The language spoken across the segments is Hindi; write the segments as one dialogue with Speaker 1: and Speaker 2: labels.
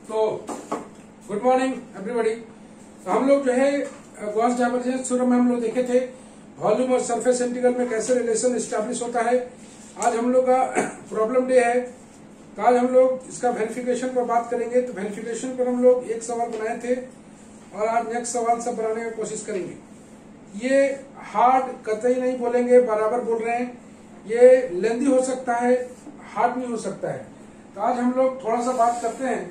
Speaker 1: तो गुड मॉर्निंग एवरीबॉडी। तो हम लोग जो है गॉस डाइवर्जेंस थ्योरम में हम लोग देखे थे वॉल्यूम और सरफेस इंटीग्रल में कैसे रिलेशन एस्टैब्लिश होता है। आज हम लोग का प्रॉब्लम डे है, तो आज हम लोग इसका वेरिफिकेशन पर बात करेंगे। तो वेरिफिकेशन पर हम लोग एक सवाल बनाए थे और आज नेक्स्ट सवाल सब बनाने की कोशिश करेंगे। ये हार्ड कतई नहीं बोलेंगे, बराबर बोल रहे हैं। ये लेंदी हो सकता है, हार्ड नहीं हो सकता है। तो आज हम लोग थोड़ा सा बात करते हैं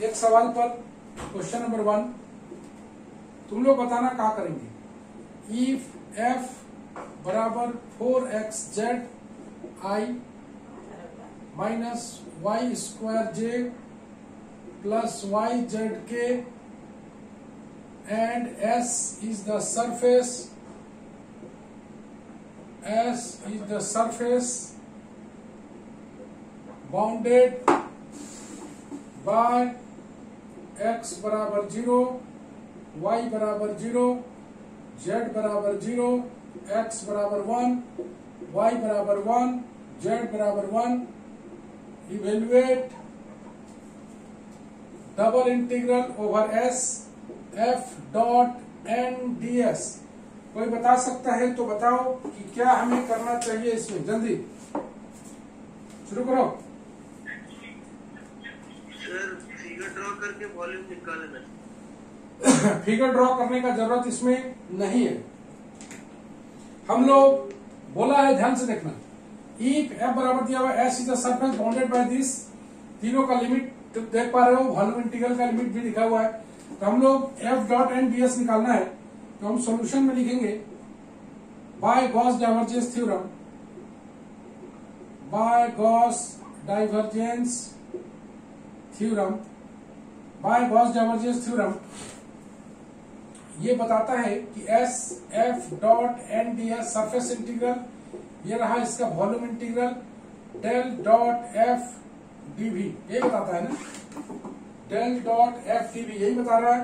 Speaker 1: एक सवाल पर। क्वेश्चन नंबर 1, तुम लोग बताना क्या करेंगे। इफ एफ बराबर 4xz i minus y square J plus y z k and s is the surface bounded by x बराबर 0, y बराबर 0, z बराबर 0, x बराबर 1, y बराबर 1, z बराबर 1। Evaluate double integral over s f dot N D s. कोई बता सकता है तो बताओ कि क्या हमें करना चाहिए इसमें, जल्दी शुरू करो।
Speaker 2: सर फिगर ड्रॉ करके वॉल्यूम निकालना।
Speaker 1: फिगर ड्रॉ करने का जरूरत इसमें नहीं है। हम लोग बोला है, ध्यान से देखना। इफ एफ बराबर दिया हुआ S is the surface bounded by this, तीनों का लिमिट देख पा रहे हो, वॉल्यूम इंटीग्रल का लिमिट भी लिखा हुआ है। तो हम लोग f dot N D s निकालना है। तो हम सॉल्यूशन में लिखेंगे by Gauss divergence theorem, by Gauss divergence theorem, by Gauss divergence theorem ये बताता है कि s F dot N D s surface integral, ये रहा इसका volume integral, del dot F d v, ये बताता है ना, डेल डॉट एफ डीवी यही बता रहा है।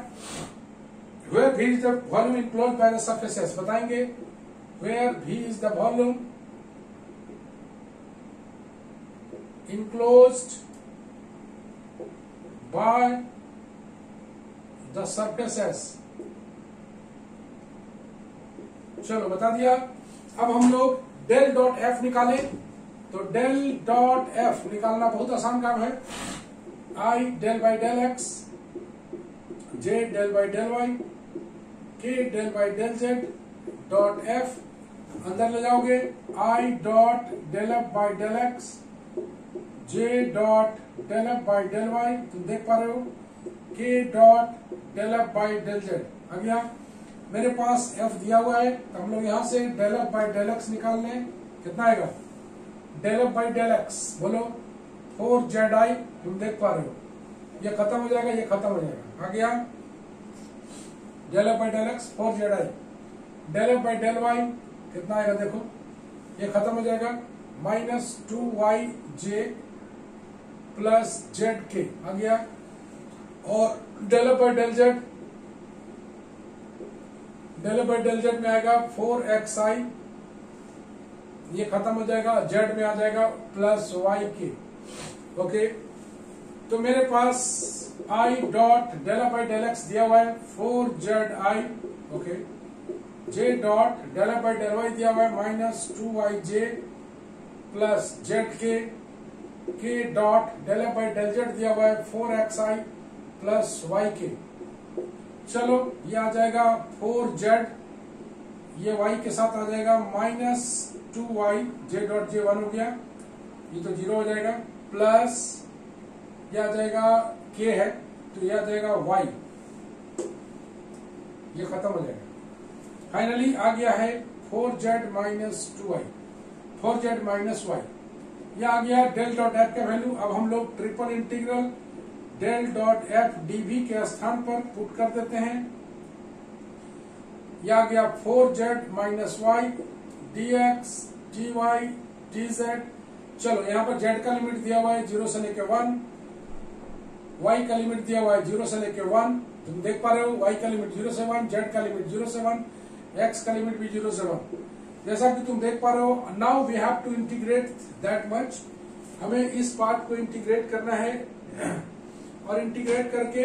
Speaker 1: वेयर भी is the volume enclosed by the surface S, बताएंगे वेयर भी is the volume enclosed by the surface S. चलो बता दिया। अब हम लोग डेल डॉट एफ निकाले। तो डेल डॉट एफ निकालना बहुत आसान काम है। I del by del X, J del by del Y, K del by del Z dot F अंदर ले जाओगे। I dot del F by del X, J dot del F by del Y, तुम देख पा रहे हो, K dot del F by del Z आ गया। मेरे पास f दिया हुआ है, तो हम लोग यहां से del F by del x निकाल लें। कितना आएगा del F by del x, बोलो 4zi, तुम देख पा रहे हो, ये खत्म हो जाएगा, ये खत्म हो जाएगा, आ गया del F by del x 4zi। Del F by del y कितना आएगा देखो, ये खत्म हो जाएगा, माइनस 2yj प्लस जेड के आ गया। और del F by del z, del by del z में आएगा 4xi, ये खत्म हो जाएगा, जेड में आ जाएगा प्लस वाई के। ओके, तो मेरे पास i dot del by del x दिया हुआ है 4zi, okay, j dot del by del y दिया हुआ है minus 2yj plus z k dot del by del z दिया हुआ है 4xi प्लस वाई के। चलो ये आ जाएगा 4z, ये y के साथ आ जाएगा minus 2y, j dot J 1 हो गया, ये तो 0 हो जाएगा, प्लस ये आ जाएगा k है, तो ये आ जाएगा y, ये खत्म हो जाएगा। फाइनली आ गया है 4z minus 2y, 4z minus y, ये आ गया डेल डॉट एफ का वैल्यू। अब हम लोग triple integral del dot F d v के स्थान पर पुट कर देते हैं। यह आ गया 4z minus y d x d y d z. चलो यहाँ पर z का लिमिट दिया हुआ है 0 से लेके 1, y का लिमिट दिया हुआ है 0 से लेके 1, तुम देख पा रहे हो, y का लिमिट 0 से 1, z का लिमिट 0 से 1, x का लिमिट भी 0 से 1। जैसा कि तुम देख पा रहे हो, now we have to integrate that much, हमें इस पार्ट को इंटीग्रेट करना है और इंटीग्रेट करके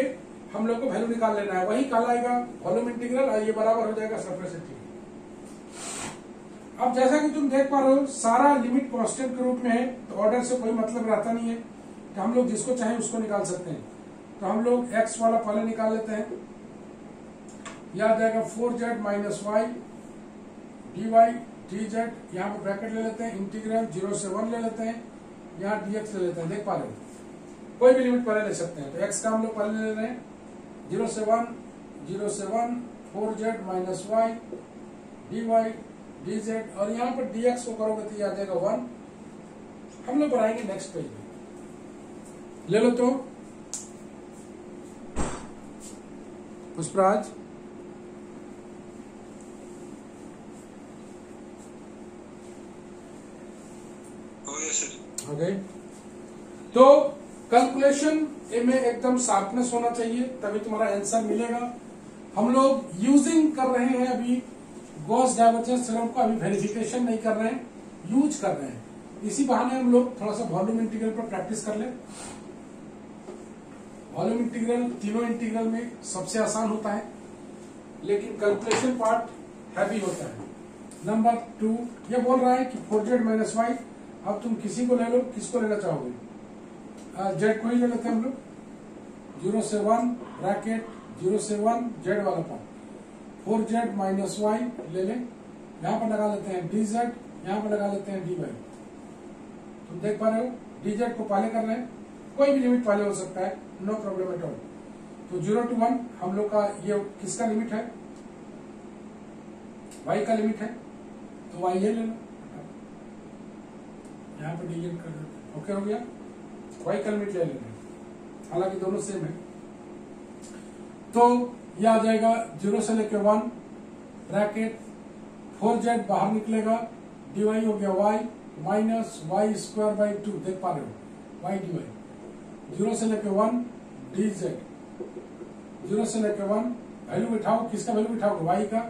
Speaker 1: हम लोग को वैल्यू निकाल लेना है, वही कहलाएगा वॉल्यूम इंटीग्रल और ये बराबर हो जाएगा सरफेस इंटीग्रल। अब जैसा कि तुम देख पा रहे हो सारा लिमिट कांस्टेंट के रूप में है, तो ऑर्डर से कोई मतलब रहता नहीं है कि हम लोग जिसको चाहे उसको निकाल सकते हैं। तो हम लोग x वाला पहले निकाल लेते हैं, यह आ जाएगा 4z minus Y dy dz, यहाँ पर ब्रैकेट ले लेते हैं, इंटीग्रल 0 से 1 ले लेते हैं, यहाँ dx ले लेते हैं। देख पा रहे हो कोई भी लिमिट पहले ले सकते हैं। तो x का हम लोग पहले ले रहे हैं 0 से 1 4z minus Y dy dz, और यहाँ पर dx को करोगे तो ये आ जाएगा 1। हम लोग बनाएंगे नेक्स्ट पेज में, ले लो तो पुष्पराज। ओके, तो कैलकुलेशन में एकदम शार्पनेस होना चाहिए, तभी तुम्हारा आंसर मिलेगा। हम लोग यूजिंग कर रहे हैं अभी गॉस डाइवर्जेंस थ्योरम को, अभी वेरिफिकेशन नहीं कर रहे हैं, यूज कर रहे हैं। इसी बहाने हम लोग थोड़ा सा वॉल्यूम इंटीग्रल पर प्रैक्टिस कर ले। वॉल्यूम इंटीग्रल तीनों इंटीग्रल में सबसे आसान होता है, लेकिन कैलकुलेशन पार्ट हैवी होता है। नंबर 2 ये बोल रहा है कि 4z माइनस वाई। अब तुम किसी को ले लो, किसको लेना चाहोगे? जेड को ही ले लेते हैं हम लोग, 0 से 1 ब्रैकेट 0 से 1 जेड वाला पार्ट, 4z माइनस वाई ले लें, यहाँ पर लगा लेते हैं dz, यहाँ पर लगा लेते हैं dy। तुम देख पा रहे हो dz को पहले कर रहे हैं, कोई भी लिमिट पहले हो सकता है, नो प्रॉब्लम एट ऑल। तो 0 to 1 हम लोग का ये किसका लिमिट है? y का लिमिट है, तो y ये ले लो, यहाँ पर dz कर देते। ओके हो गया, y का लिमिट ले लेंगे, हालांकि दोनों सेम है। तो यह आ जाएगा 0 से लेके 1 ब्रैकेट 4z बाहर निकलेगा, dy हो गया y minus y square by 2। देख पा रहे हो y dy, 0 से लेके 1 dz, 0 से लेके 1 वैल्यू बिठाओ, किसका वैल्यू बिठाओगे? y का,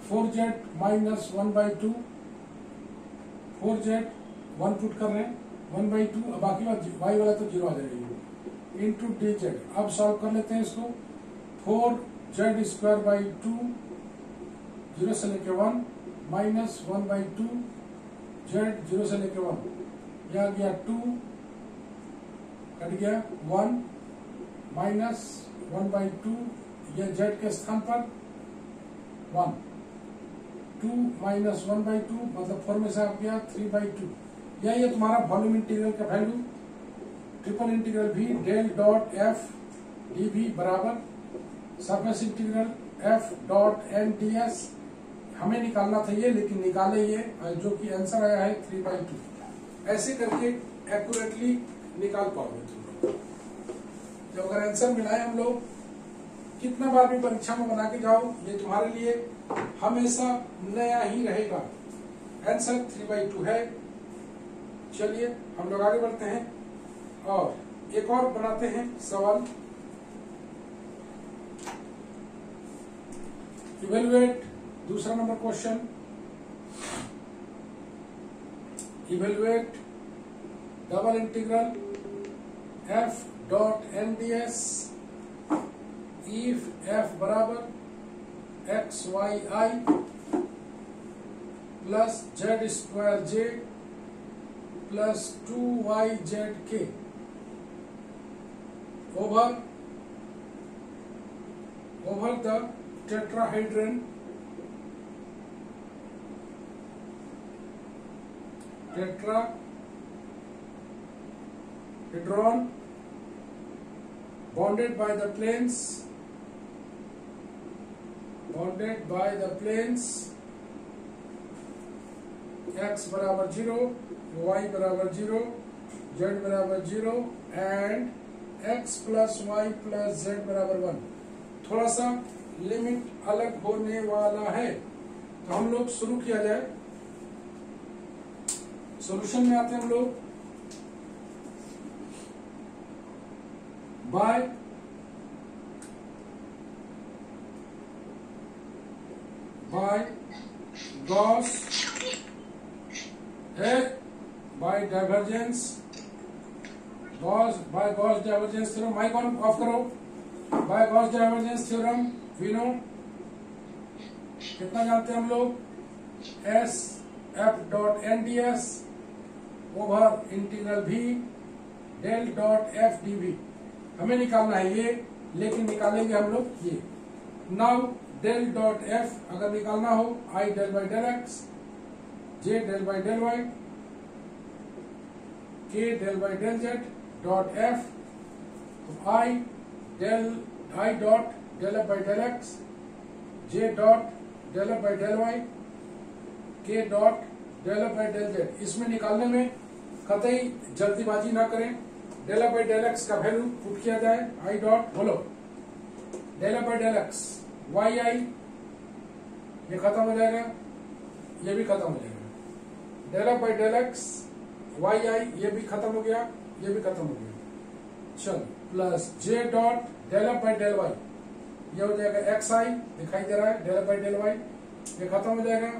Speaker 1: 4z माइनस 1/2, 4z 1 पुट कर रहे हैं 1/2, अब बाकी बात y वाला तो 0 आ जाएगा, इंटू dz। अब सॉल्व कर लेते हैं इसको, 4z स्क्वायर बाई 2, 0 से लेके 1 माइनस 1/2 z, 0 से लेके 1, यह आ गया 2 कट गया 1 माइनस 1/2, यह z के स्थान पर 1, 2 माइनस 1/2 मतलब 4 में से आ गया 3/2। यह ये तुम्हारा वॉल्यूम इंटीग्रल का वैल्यू। ट्रिपल इंटीग्रल भी डेल डॉट एफ डी भी बराबर surface integral F dot N D s. हमें निकालना था ये, लेकिन निकाले ये, जो कि आंसर आया है 3/2। ऐसे करके एक्यूरेटली निकाल पाओगे तुम लोग। जब अगर आंसर मिलाए हम लोग, कितना बार भी परीक्षा में बना के जाओ, ये तुम्हारे लिए हमेशा नया ही रहेगा। आंसर 3/2 है। चलिए हम लोग आगे बढ़ते हैं और एक और बनाते हैं सवाल। इवेलुएट दूसरा number question, evaluate double integral F dot N D S if F बराबर X Y I plus Z square J plus 2yzk over the tetrahedron bounded by the planes x बराबर 0, y बराबर 0, z बराबर 0 and x plus y plus z बराबर 1। थोड़ा सा लिमिट अलग होने वाला है, तो हम लोग शुरू किया जाए। सॉल्यूशन में आते हैं हम लोग। बाय गॉस है, by divergence by Gauss divergence theorem, mic on off करो। By Gauss divergence theorem we know कितना जानते हैं हम लोग, S F dot N D S over integral भी del dot F D V. हमें निकालना है ये, लेकिन निकालेंगे हम लोग ये। नाउ डेल डॉट एफ अगर निकालना हो, I del by del X, J del by del Y, K del by del Z dot F, I dot del F by del X, J dot del F by del Y, K dot del F by del Z. इसमें निकालने में कतई जल्दीबाजी ना करें। Del F by del X का वैल्यू पुट किया जाए, आई डॉट बोलो del F by del X Y I, ये खत्म हो जाएगा, ये भी खत्म हो जाएगा। Del F by del X Y I, ये भी खत्म हो गया, ये भी खत्म हो गया। चलो plus j dot del F by del y, ये हो जाएगा एक्स आई, दिखाई दे रहा है del F by del y, ये खत्म हो जाएगा,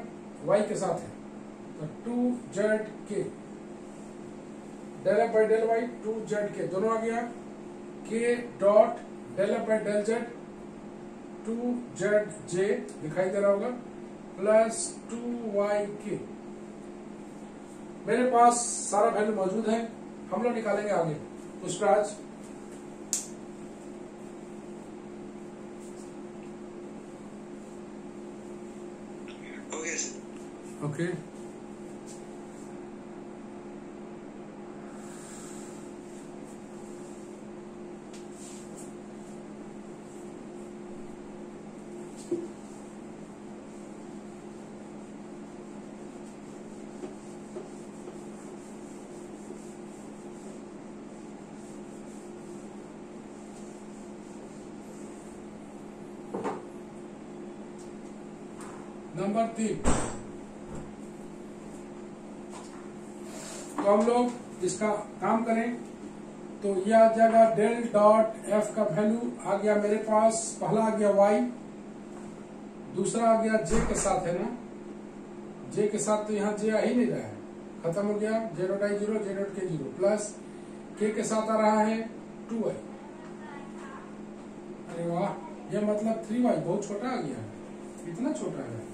Speaker 1: वाई के साथ है तो 2z के del F by del y 2z के दोनों आ गया, k dot del F by del z 2zj दिखाई दे रहा होगा, प्लस 2y के। मेरे पास सारा वैल्यू मौजूद है, हम लोग निकालेंगे आगे। पुष्पराज ओके नंबर 3, तो हम लोग इसका काम करें तो ये आ जाएगा डेल डॉट एफ का वैल्यू आ गया मेरे पास, पहला आ गया y, दूसरा आ गया j के साथ, है ना, j के साथ, तो यहाँ j आ ही नहीं रहा है, खत्म हो गया, j dot I 0, j dot के 0, प्लस k के साथ आ रहा है 2y। अरे वाह, ये मतलब 3y बहुत छोटा आ गया, इतना छोटा है।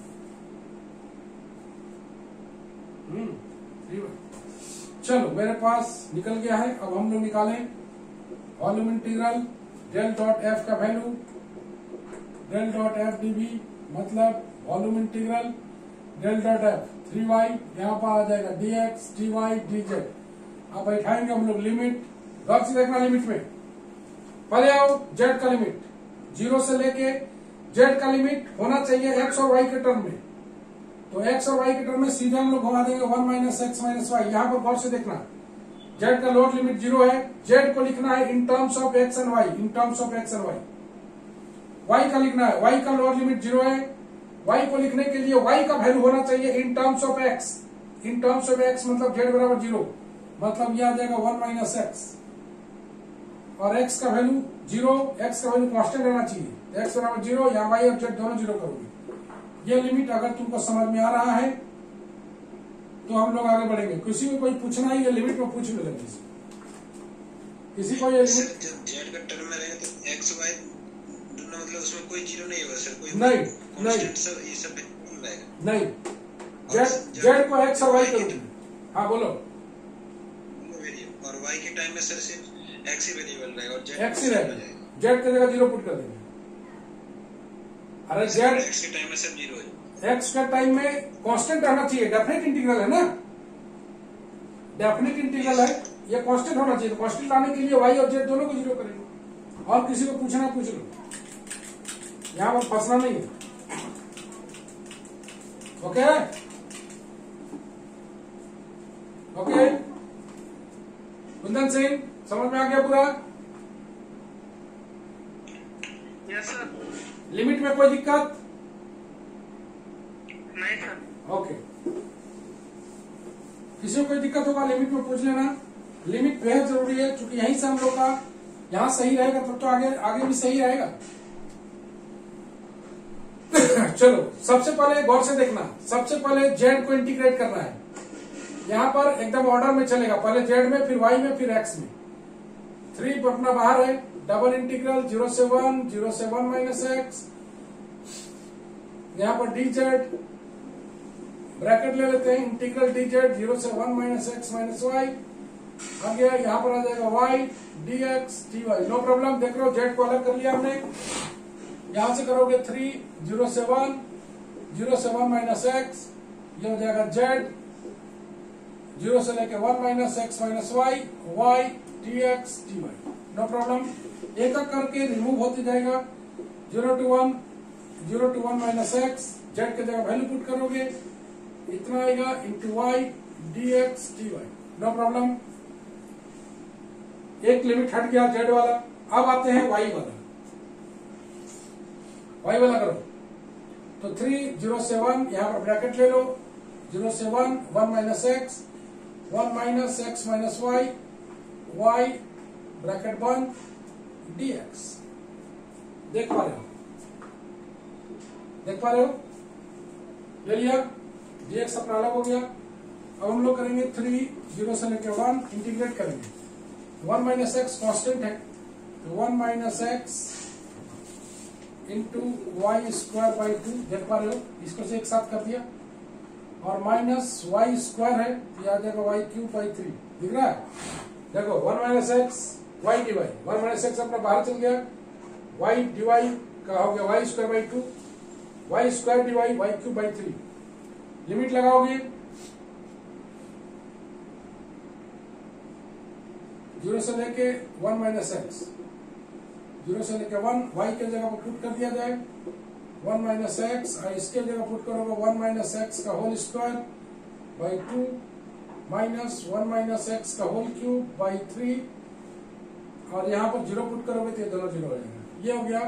Speaker 1: 3y, चलो मेरे पास निकल गया है। अब हम लोग निकालें volume integral del dot F का value, del dot F DV मतलब volume integral del dot F 3y, यहाँ पर आ जाएगा dx dy dz। अब बैठाएंगे हम लोग लिमिट, गौर से देखना, लिमिट में पहले आओ z का लिमिट 0 से लेके z का लिमिट होना चाहिए x और y के टर्म में, तो x और y के टर्म में सीधे हम लोग घुमा देंगे 1 माइनस एक्स माइनस वाई। यहाँ पर गौर से देखना, z का लोअर लिमिट 0 है, z को लिखना है in terms of x and y, in terms of x and y। y का लिखना है, y का लोअर लिमिट 0 है, y को लिखने के लिए y का वैल्यू होना चाहिए in terms of x, in terms of x मतलब z बराबर 0, मतलब यह आ जाएगा 1 माइनस एक्स, और x का वैल्यू 0, x का वैल्यू कांस्टेंट रहना चाहिए, x बराबर 0, यहाँ y और z दोनों 0 करोगे। ये लिमिट अगर तुमको समझ में आ रहा है तो हम लोग आगे बढ़ेंगे। किसी को कोई पूछना है, ये लिमिट में पूछ लो जल्दी से, किसी को ये लिमिट।
Speaker 3: जब z का टर्म में रहेगा तो x y दोनों मतलब उसमें कोई 0 नहीं होगा सर, कोई
Speaker 1: नहीं
Speaker 3: कांस्टेंट सब ये सब रहेगा
Speaker 1: नहीं, z को x और y करोगे। हाँ बोलो।
Speaker 3: और y के टाइम में सर सिर्फ x ही वेरिएबल रहेगा और z
Speaker 1: x ही रहेगा, z की जगह 0 पुट कर देंगे। अरे z
Speaker 3: x के टाइम में सब 0 है,
Speaker 1: x का टाइम में कांस्टेंट रहना चाहिए, डेफिनेट इंटीग्रल है ना, डेफिनेट इंटीग्रल है, ये कांस्टेंट होना चाहिए। कांस्टेंट लाने के लिए y और z दोनों को 0 करेंगे। और किसी को पूछना पूछ लो, यहाँ पर फंसना नहीं है। ओके ओके, कुंदन सिंह समझ में आ गया पूरा?
Speaker 2: Yes sir.
Speaker 1: लिमिट में कोई दिक्कत
Speaker 2: नहीं सर।
Speaker 1: ओके, किसी को कोई दिक्कत होगा लिमिट में पूछ लेना। लिमिट बेहद जरूरी है, क्योंकि यहीं से हम लोग का यहाँ सही रहेगा तब तो आगे आगे भी सही रहेगा। चलो सबसे पहले गौर से देखना, सबसे पहले जेड को इंटीग्रेट करना है। यहाँ पर एकदम ऑर्डर में चलेगा, पहले जेड में, फिर वाई में, फिर एक्स में। 3 अपना बाहर है, डबल इंटीग्रल 0 से 1 माइनस एक्स, यहाँ पर डी जेड ब्रैकेट ले लेते हैं, इंटीग्रल डी जेड 0 से 1 माइनस एक्स माइनस वाई आ गया, यहाँ पर आ जाएगा y d x d y. No problem, देख रहे हो जेड को अलग कर लिया हमने। यहां से करोगे 3 0 से 1 माइनस एक्स, ये हो जाएगा जेड 0 से लेके 1 minus x minus y y d x d y. No problem, एक एक करके रिमूव होते जाएगा। 0 to 1 माइनस एक्स, जेड की जगह वैल्यू पुट करोगे, इतना आएगा into y d x d y. No problem, एक लिमिट हट गया जेड वाला। अब आते हैं वाई वाला करो तो 3 0 से 1, यहां पर ब्रैकेट ले लो, 0 से 1 minus x 1 minus x minus y y bracket बंद डी एक्स। देख पा रहे हो, ले लिया, डी एक्स अपना अलग हो गया। अब हम लोग करेंगे 3 0 से लेकर 1 इंटीग्रेट करेंगे, 1 माइनस एक्स कॉन्स्टेंट है तो 1 minus x into y square by 2, देख पा रहे हो, इसको से एक साथ कर दिया, और माइनस वाई स्क्वायर है तो आ जाएगा वाई क्यूब बाई 3, दिख रहा है। देखो 1 minus x y d y, 1 minus x अपना बाहर चल गया, वाई डी वाई का हो गया y square by 2, y square d y y cube by 3। Limit लगाओगे 0 से लेके 1 माइनस एक्स, 0 से लेके 1 वाई के जगह पर पुट कर दिया जाए, 1 माइनस एक्स, इसके जगह पुट करोगे 1 माइनस एक्स का whole square by 2 minus 1 minus x का होल क्यूब बाई 3, और यहाँ पर 0 पुट करोगे तो ये दोनों 0 हो जाएगा। ये हो गया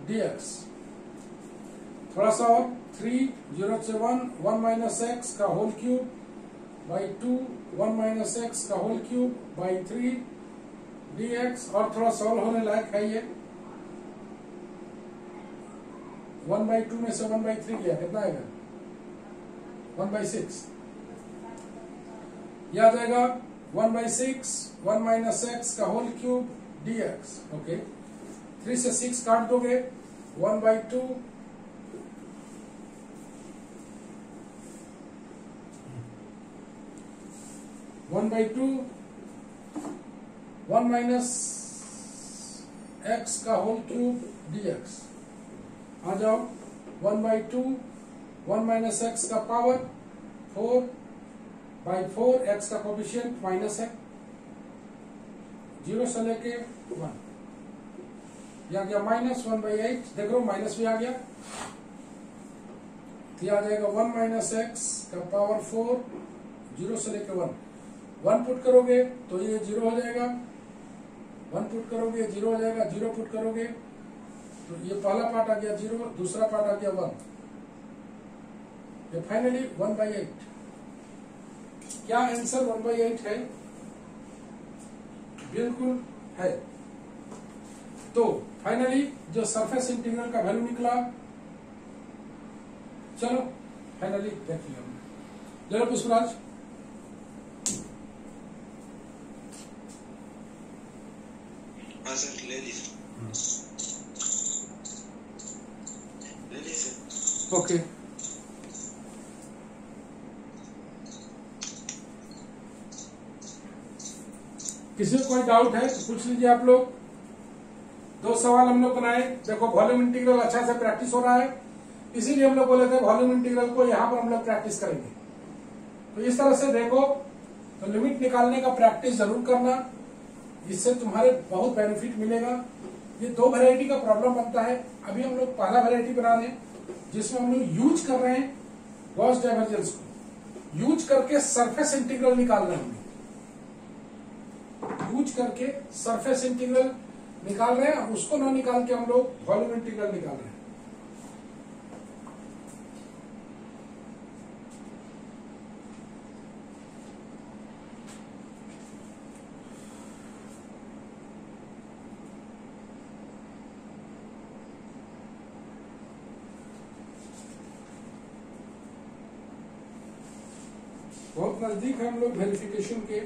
Speaker 1: dx। थोड़ा सा और 3 0 से 1 माइनस एक्स का whole cube by 2 1 minus x का होल क्यूब बाई 3 dx, और थोड़ा सॉल्व होने लायक है ये। 1 बाई 2 में से 1 बाई 3 लिया, कितना आएगा 1 बाई 6, यह आ जाएगा 1 बाई 6 1 माइनस एक्स का होल क्यूब dx। ओके, 3 से 6 काट दोगे, 1 बाई 2 1 बाई 2 1 माइनस एक्स का होल क्यूब dx। आ जाओ 1 बाई 2 1 माइनस एक्स का पावर 4 बाई 4, एक्स का कोफिशिएंट माइनस है, 0 से लेके 1, यह आ गया माइनस 1 बाई 8, देख लो माइनस भी आ गया, यह आ जाएगा 1 माइनस एक्स का पावर 4 0 से लेके 1 पुट करोगे तो ये 0 हो जाएगा, 1 पुट करोगे 0 हो जाएगा, 0 पुट करोगे तो ये पहला पार्ट आ गया 0, दूसरा पार्ट आ गया 1, ये फाइनली 1 बाई 8। क्या आंसर 1 बाई 8 है? बिल्कुल है। तो फाइनली जो सरफेस इंटीग्रल का वैल्यू निकला, चलो फाइनली देख लिया हमने। ले लो पुष्पराज।
Speaker 3: हाँ सर, ले लीजिए सर।
Speaker 1: ओके, किसी को कोई डाउट है तो पूछ लीजिए आप लोग। 2 सवाल हम लोग बनाए, देखो वॉल्यूम इंटीग्रल अच्छा से प्रैक्टिस हो रहा है, इसीलिए हम लोग बोले थे वॉल्यूम इंटीग्रल को यहाँ पर हम लोग प्रैक्टिस करेंगे। तो इस तरह से देखो, तो लिमिट निकालने का प्रैक्टिस जरूर करना, इससे तुम्हारे बहुत बेनिफिट मिलेगा। ये 2 वैरायटी का प्रॉब्लम बनता है। अभी हम लोग पहला वैरायटी बना रहे हैं जिसमें हम लोग यूज कर रहे हैं गॉस डाइवर्जेंस को, यूज करके सरफेस इंटीग्रल निकाल रहे हैं, यूज करके सरफेस इंटीग्रल निकाल रहे हैं। अब उसको ना निकाल के हम लोग वॉल्यूम इंटीग्रल निकाल रहे हैं। बहुत नजदीक है हम लोग वेरिफिकेशन के।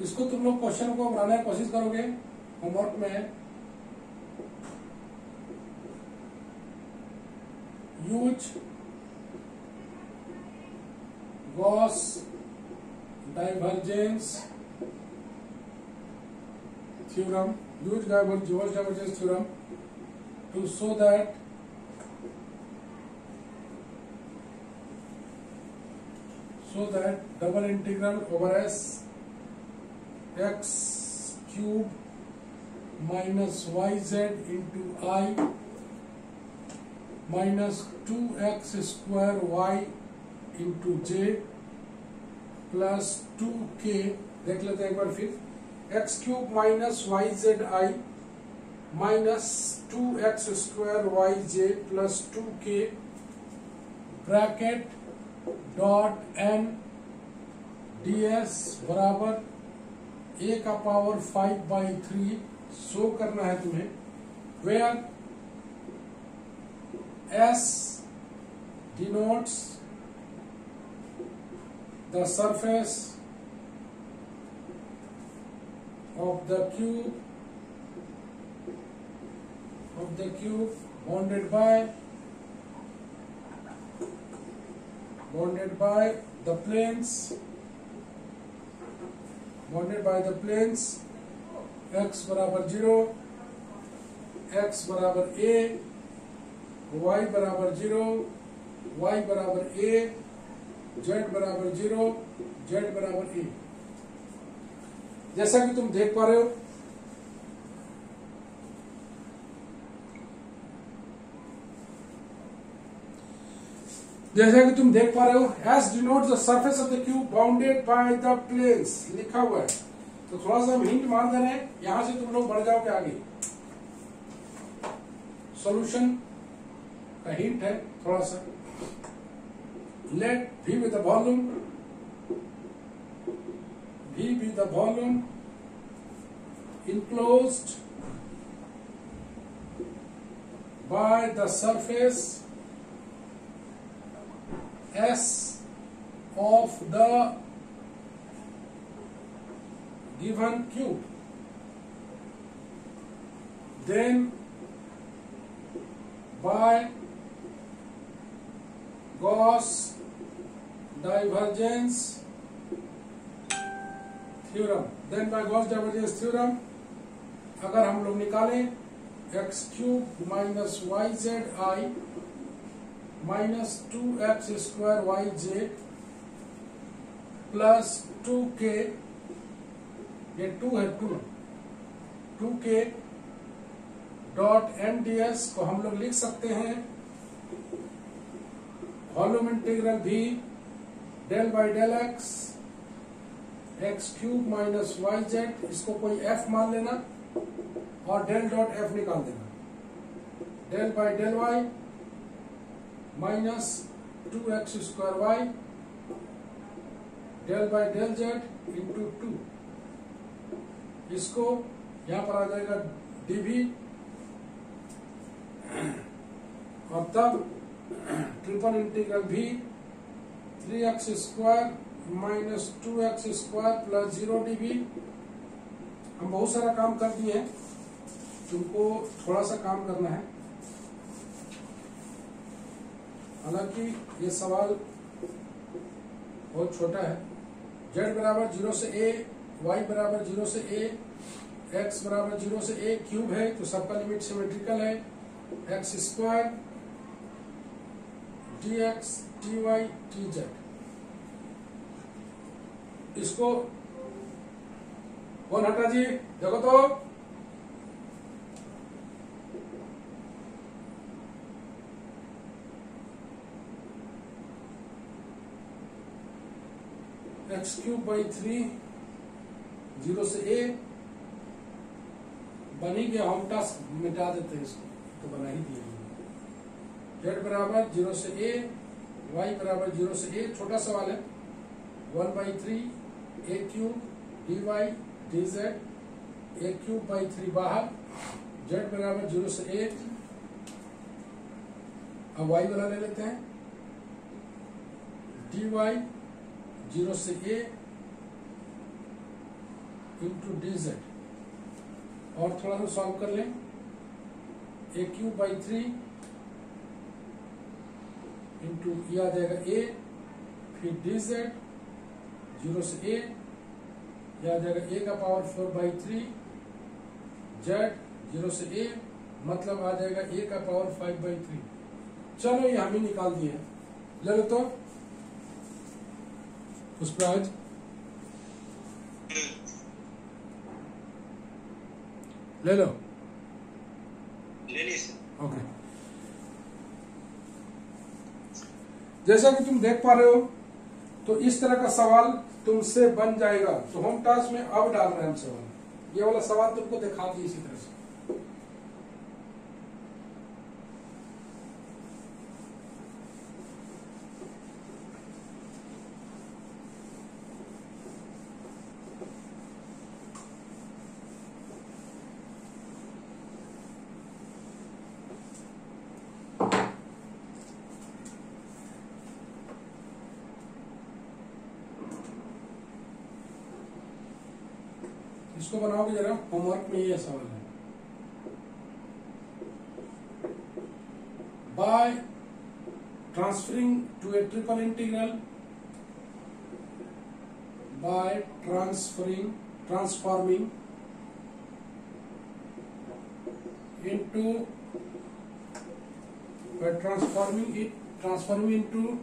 Speaker 1: इसको तुम लोग क्वेश्चन को बनाने की कोशिश करोगे, होमवर्क में है। Use Gauss divergence theorem, use Gauss divergence theorem to show that double integral over s x cube minus yz into I minus 2x square y into j plus 2k, देख लेते हैं एक बार फिर, x cube minus yz I minus 2x square yj plus 2k bracket dot n ds बराबर a का पावर 5/3 शो करना है तुम्हें, where s denotes the surface of the cube bounded by the planes x बराबर 0, x बराबर a, y बराबर 0, y बराबर a, z बराबर 0, z बराबर a। जैसा कि तुम देख पा रहे हो, S denotes the surface of the cube bounded by the planes, लिखा हुआ है। तो थोड़ा सा हम हिंट मार दे रहे हैं, यहां से तुम लोग बढ़ जाओगे आगे। सॉल्यूशन का हिंट है थोड़ा सा। Let V be the volume enclosed by the surface S of the given cube, then by Gauss divergence theorem, अगर हम लोग निकालें x cube minus yz I minus 2x square yj plus 2k, ये 2 है, 2k डॉट एन ds को हम लोग लिख सकते हैं volume integral v del by del x cube minus yz, इसको कोई f मान लेना और डेल डॉट f निकाल देना, del by del y minus 2x square y del by del z into 2, इसको यहां पर आ जाएगा dv, और तब triple integral v 3x square minus 2x square plus 0 dv। हम बहुत सारा काम कर दिए हैं, तुमको थोड़ा सा काम करना है। हालांकि ये सवाल बहुत छोटा है। z बराबर 0 से a, y बराबर 0 से a, x बराबर 0 से a क्यूब है, तो सबका लिमिट सिमेट्रिकल है। x square dx dy dz, इसको कौन हटा जी, देखो तो x क्यूब बाई 3 0 से a बन ही गया। हम टास्क मिटा देते हैं इसको, तो बना ही दिया। z बराबर 0 से a, y बराबर 0 से a, छोटा सवाल है। 1/3 a cube dy dz, a cube by 3 बाहर, z बराबर 0 से a। अब y वाला ले लेते हैं, dy 0 से a इंटू डी जेड, और थोड़ा सा सॉल्व कर लें, ए क्यूब बाई 3 इंटू ये आ जाएगा ए, फिर डी जेड 0 से ए, यह आ जाएगा ए का पावर 4 बाई 3 जेड 0 से ए, मतलब आ जाएगा ए का पावर 5 बाई 3। चलो ये हम ही निकाल दिए, ले लो तो पुष्पराज, ले लो,
Speaker 3: ले ली सर।
Speaker 1: ओके। जैसा कि तुम देख पा रहे हो, तो इस तरह का सवाल तुमसे बन जाएगा। तो होम टास्क में अब डाल रहे हैं हम सवाल, ये वाला सवाल तुमको दिखा दिए इसी तरह से। इसको बनाओगे जरा, होमवर्क में ये सवाल है। By transferring to a triple integral, by transforming into transforming into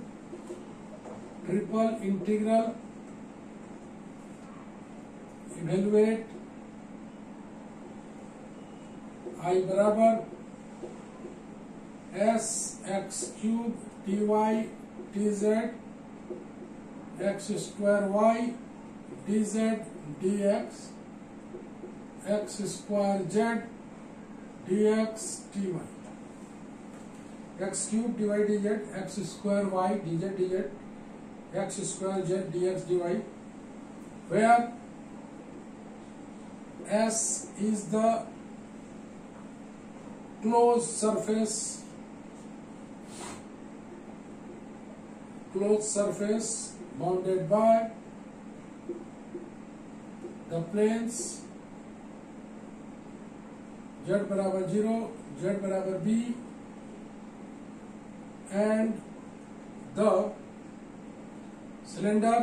Speaker 1: triple integral, evaluate I बराबर s x cube dy dz x square y dz dx x square z dx dy, x cube dy dz x square y dz dz x square z dx dy, where S is the closed surface bounded by the planes z बराबर 0, z बराबर b and the cylinder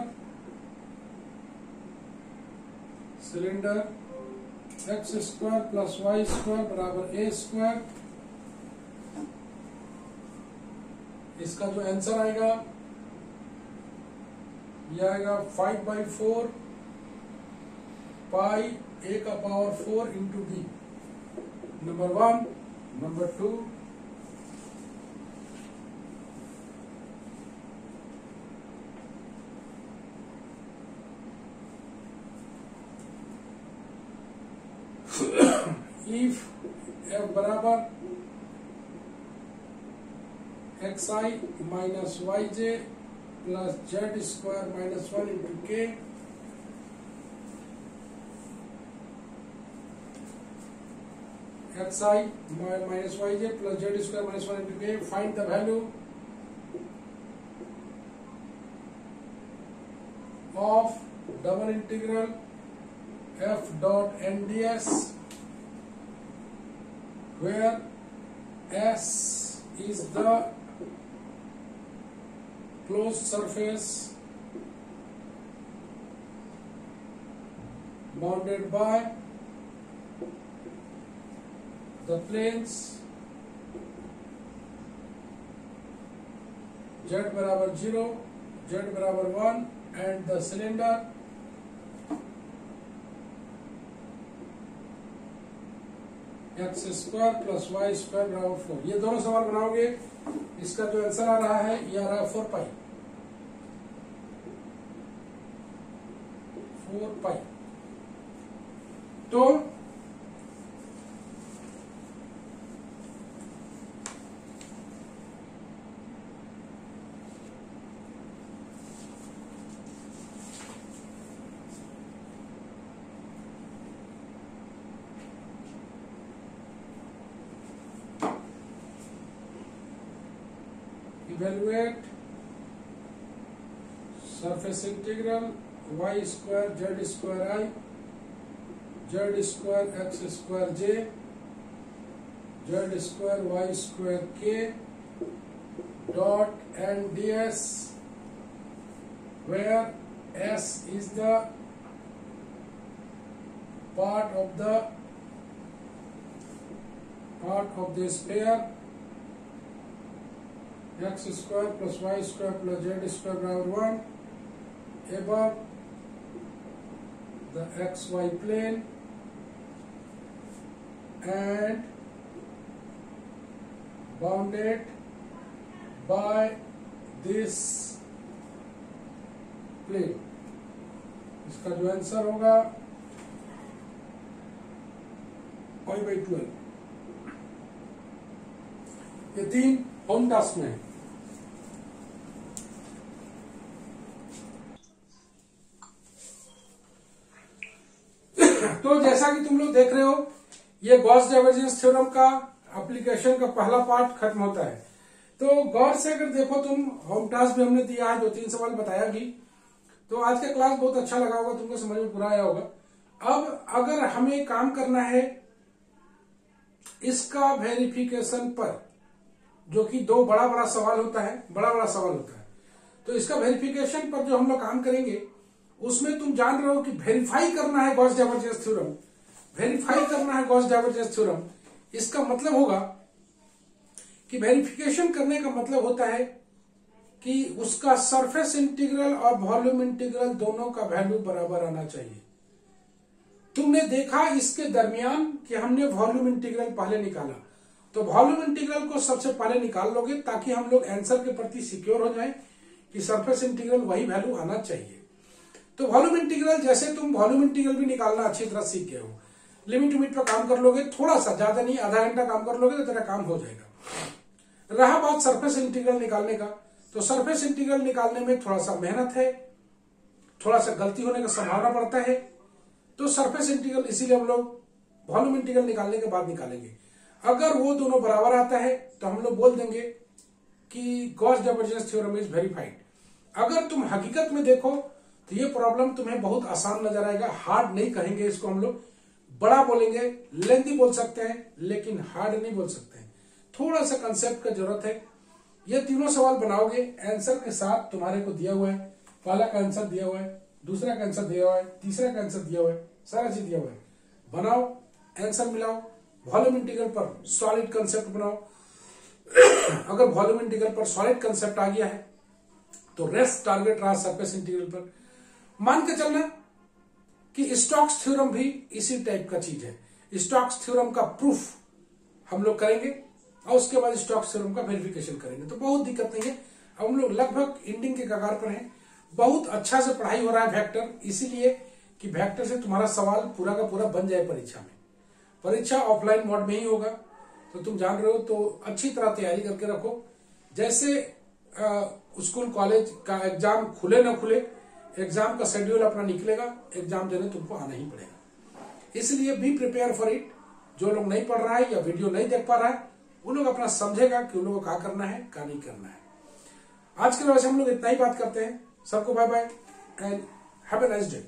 Speaker 1: x square plus y square बराबर a square। इसका जो आंसर आएगा ये आएगा 5/4 पाई a का power 4 into b, number 1। Number 2, if f बराबर xi minus yj plus z square minus 1 into k, xi minus yj plus z square minus 1 into k, find the value of double integral f dot nds where S is the closed surface bounded by the planes z बराबर 0, z बराबर 1 and the cylinder x square plus y square बराबर 4। ये दोनों सवाल बनाओगे, इसका जो आंसर आ रहा है ये आ रहा है 4 पाई। तो evaluate surface integral y square z square I Z square X square J, Z square Y square K dot N D S, where S is the part of this pair, x square plus y square plus z square बराबर 1 above the xy plane and bounded by this plane। इसका जो आंसर होगा y/12। ये 3 होम टास्क में है। तो जैसा कि तुम लोग देख रहे हो, ये गॉस डाइवर्जेंस थ्योरम का एप्लीकेशन का पहला पार्ट खत्म होता है। तो गौर से अगर देखो तुम, होम टास्क भी हमने दिया है, 2-3 सवाल बताया भी। तो आज का क्लास बहुत अच्छा लगा होगा, तुमको समझ में पूरा आया होगा। अब अगर हमें काम करना है इसका वेरिफिकेशन पर, जो कि 2 बड़ा सवाल होता है, बड़ा सवाल होता है। तो इसका वेरिफिकेशन पर जो हम लोग काम करेंगे, उसमें तुम जान रहे हो कि वेरीफाई करना है गॉस डाइवर्जेंस थ्योरम, वेरीफाई करना है गॉस डाइवर्जेंस थ्योरम। इसका मतलब होगा कि वेरिफिकेशन करने का मतलब होता है कि उसका सरफेस इंटीग्रल और वॉल्यूम इंटीग्रल दोनों का वैल्यू बराबर आना चाहिए। तुमने देखा इसके दरमियान कि हमने वॉल्यूम इंटीग्रल पहले निकाला, तो वॉल्यूम इंटीग्रल को सबसे पहले निकाल लोगे ताकि हम लोग आंसर के प्रति सिक्योर हो जाएं कि सरफेस इंटीग्रल वही वैल्यू आना चाहिए। तो वॉल्यूम इंटीग्रल, जैसे तुम वॉल्यूम इंटीग्रल भी निकालना अच्छी तरह सीख गए हो, लिमिट लिमिट पर काम कर लोगे, थोड़ा सा, ज्यादा नहीं, आधा घंटा काम कर लोगे तो तेरा काम हो जाएगा। रहा बात सरफेस इंटीग्रल निकालने का, तो सरफेस इंटीग्रल निकालने में थोड़ा सा मेहनत है, थोड़ा सा गलती होने का संभावना पड़ता है। तो सरफेस इंटीग्रल इसीलिए हम लोग वॉल्यूम इंटीग्रल निकालने के बाद निकालेंगे। अगर वो दोनों बराबर आता है तो हम लोग बोल देंगे कि Gauss divergence theorem is verified. अगर तुम हकीकत में देखो तो ये प्रॉब्लम तुम्हें बहुत आसान नजर आएगा, हार्ड नहीं कहेंगे इसको, हम लोग बड़ा बोलेंगे, लेंथी बोल सकते हैं, लेकिन हार्ड नहीं बोल सकते हैं। थोड़ा सा कंसेप्ट का जरूरत है। ये तीनों सवाल बनाओगे, आंसर के साथ तुम्हारे को दिया हुआ है, पहला का आंसर दिया हुआ है, दूसरा का आंसर दिया हुआ है, तीसरा का आंसर दिया हुआ है, सारा चीज दिया हुआ है। बनाओ, आंसर मिलाओ, वॉल्यूम इंटीग्रल पर सॉलिड कंसेप्ट बनाओ। अगर वॉल्यूम इंटीग्रल पर सॉलिड कंसेप्ट आ गया है तो रेस्ट टारगेट रहा सरफेस इंटीग्रल पर। मान के चलना कि स्टोक्स थ्योरम भी इसी टाइप का चीज है। स्टोक्स थ्योरम का प्रूफ हम लोग करेंगे और उसके बाद स्टोक्स थ्योरम का वेरिफिकेशन करेंगे। तो बहुत दिक्कत नहीं है, अब हम लोग लगभग एंडिंग के कगार पर हैं। बहुत अच्छा से पढ़ाई हो रहा है वेक्टर, इसीलिए कि वेक्टर से तुम्हारा सवाल पूरा का पूरा बन जाए परीक्षा में। परीक्षा ऑफलाइन मोड में ही होगा, तो तुम जान रहे हो, तो अच्छी तरह तैयारी करके रखो। जैसे स्कूल कॉलेज का एग्जाम खुले ना खुले, एग्जाम का शेड्यूल अपना निकलेगा, एग्जाम देने तुमको आना ही पड़ेगा। इसलिए बी प्रिपेयर फॉर इट। जो लोग नहीं पढ़ रहा है या वीडियो नहीं देख पा रहा है, उन लोग अपना समझेगा कि उन लोगों को क्या करना है, क्या नहीं करना है। आज के वजह से हम लोग इतना ही बात करते हैं। सबको bye bye and have a nice day.